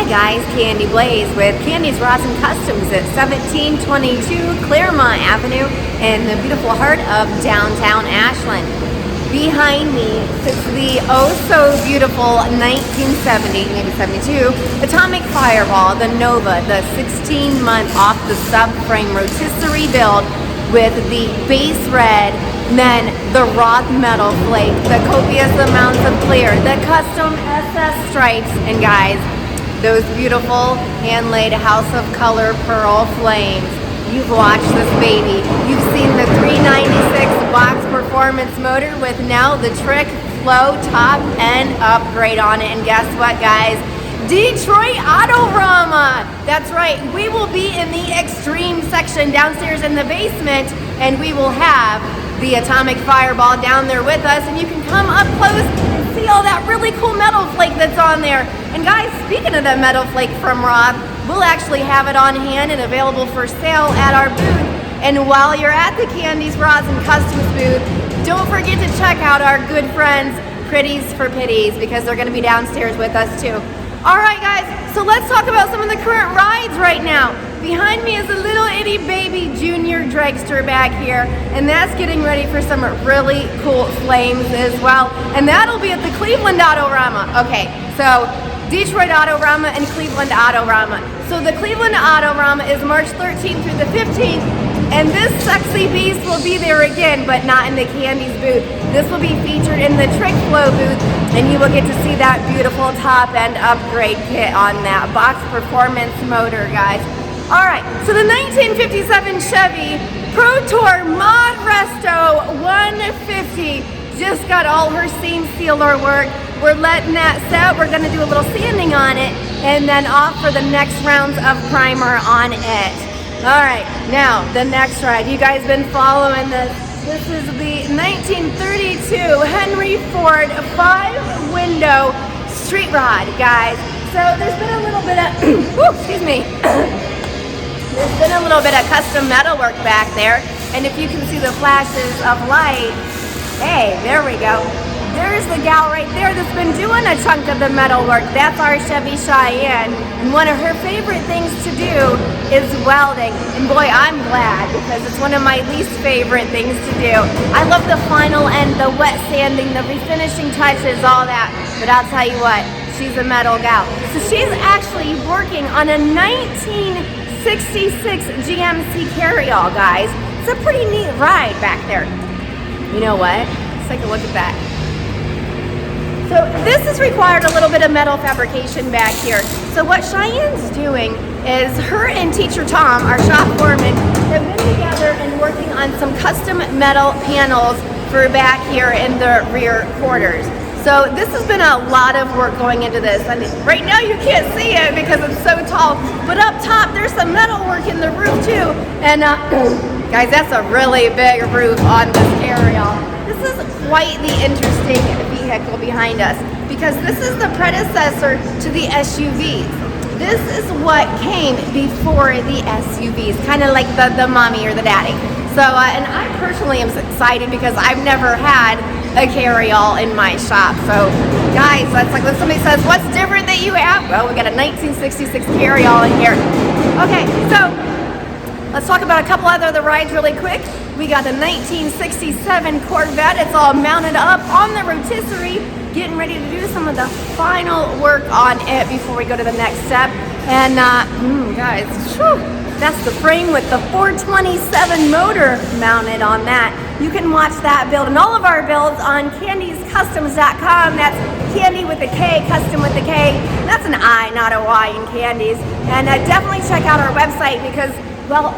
guys, Kandi Blaze with Kandi's Rods and Customs at 1722 Claremont Avenue in the beautiful heart of downtown Ashland. Behind me sits the oh so beautiful 1970, maybe 72, Atomic Fireball, the Nova, the 16-month off the subframe rotisserie build with the base red, then the Roth metal flake, the copious amounts of clear, the custom SS stripes, and guys, those beautiful hand-laid House of Color pearl flames. You've watched this baby. You've seen the 396 box performance motor with now the Trick Flow top end upgrade on it. And guess what, guys? Detroit AutoRama. That's right. We will be in the extreme section downstairs in the basement, and we will have the Atomic Fireball down there with us, and you can come up close and see all that really cool metal flake that's on there. And guys, speaking of the metal flake from Roth, we'll actually have it on hand and available for sale at our booth. And while you're at the Kandi's Rods and Customs booth, don't forget to check out our good friends Pretties for Pitties, because they're going to be downstairs with us too. All right, guys, so let's talk about some of the current rides right now. Behind me is a little itty baby junior dragster back here, and that's getting ready for some really cool flames as well. And that'll be at the Cleveland AutoRama. Okay, so Detroit AutoRama and Cleveland AutoRama. So the Cleveland AutoRama is March 13th through the 15th, and this sexy beast will be there again, but not in the Kandi's booth. This will be featured in the Trick Flow booth, and you will get to see that beautiful top end upgrade kit on that box performance motor, guys. All right, so the 1957 Chevy Pro Tour Mod Resto 150 just got all her seam sealer work. We're letting that set. We're gonna do a little sanding on it and then off for the next rounds of primer on it. All right, now the next ride. You guys been following this. This is the 1932 Henry Ford 5-window street rod, guys. So there's been a little bit of, excuse me. There's been a little bit of custom metalwork back there, and if you can see the flashes of light, hey, there we go. There's the gal right there that's been doing a chunk of the metalwork. That's our Chevy Cheyenne, and one of her favorite things to do is welding. And boy, I'm glad, because it's one of my least favorite things to do. I love the final end, the wet sanding, the refinishing touches, all that, but I'll tell you what, she's a metal gal. So she's actually working on a 1966 GMC Carryall, guys. It's a pretty neat ride back there. You know what? Let's take a look at that. So this has required a little bit of metal fabrication back here. So what Cheyenne's doing is her and Teacher Tom, our shop foreman, have been together and working on some custom metal panels for back here in the rear quarters. So this has been a lot of work going into this. I mean, right now you can't see it because it's so tall, but up top there's some metal work in the roof too. And guys, that's a really big roof on this Carryall. This is quite the interesting vehicle behind us, because this is the predecessor to the SUVs. This is what came before the SUVs, kind of like the mommy or the daddy. So, and I personally am excited because I've never had a Carryall in my shop. So guys, that's like when somebody says, what's different that you have? Well, we got a 1966 Carryall in here. Okay, so let's talk about a couple other rides really quick. We got the 1967 Corvette. It's all mounted up on the rotisserie, getting ready to do some of the final work on it before we go to the next step. And guys, whew, that's the frame with the 427 motor mounted on that. You can watch that build and all of our builds on kandiscustoms.com. That's Kandi with a K, custom with a K. That's an I, not a Y in Kandi's. And definitely check out our website, because, well,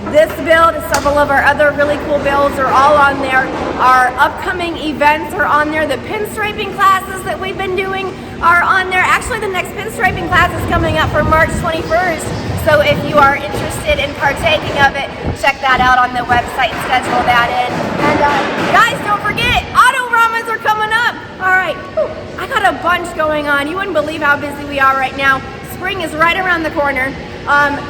this build and several of our other really cool builds are all on there. Our upcoming events are on there. The pinstriping classes that we've been doing are on there. Actually, the next pinstriping class is coming up for March 21st. So if you are interested in partaking of it, check that out on the website and schedule that in. And guys, don't forget, AutoRamas are coming up. All right, I got a bunch going on. You wouldn't believe how busy we are right now. Spring is right around the corner.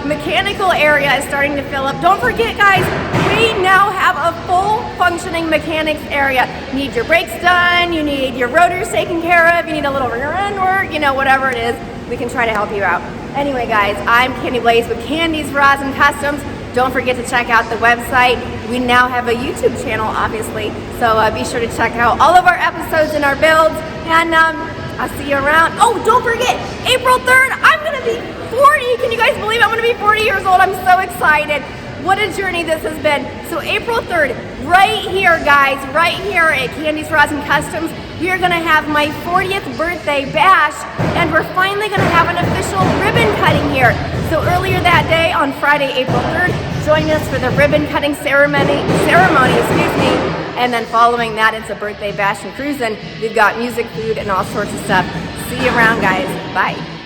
Mechanical area is starting to fill up. Don't forget, guys, we now have a full functioning mechanics area. You need your brakes done, you need your rotors taken care of, you need a little rear end work, you know, whatever it is. we can try to help you out. Anyway, guys, I'm Kandi Blaze with Kandi's Rosin Customs. Don't forget to check out the website. We now have a YouTube channel, obviously, so be sure to check out all of our episodes and our builds, and I'll see you around. Oh, don't forget, April 3rd, I'm gonna be 40. Can you guys believe I'm gonna be 40 years old? I'm so excited. What a journey this has been. So April 3rd, right here, guys, right here at Kandi's Rosin Customs, we are gonna have my 40th birthday bash, and we're finally gonna have an official ribbon cutting here. So earlier that day, on Friday, April 3rd, join us for the ribbon cutting ceremony, and then following that, it's a birthday bash and cruising. We've got music, food, and all sorts of stuff. See you around, guys. Bye.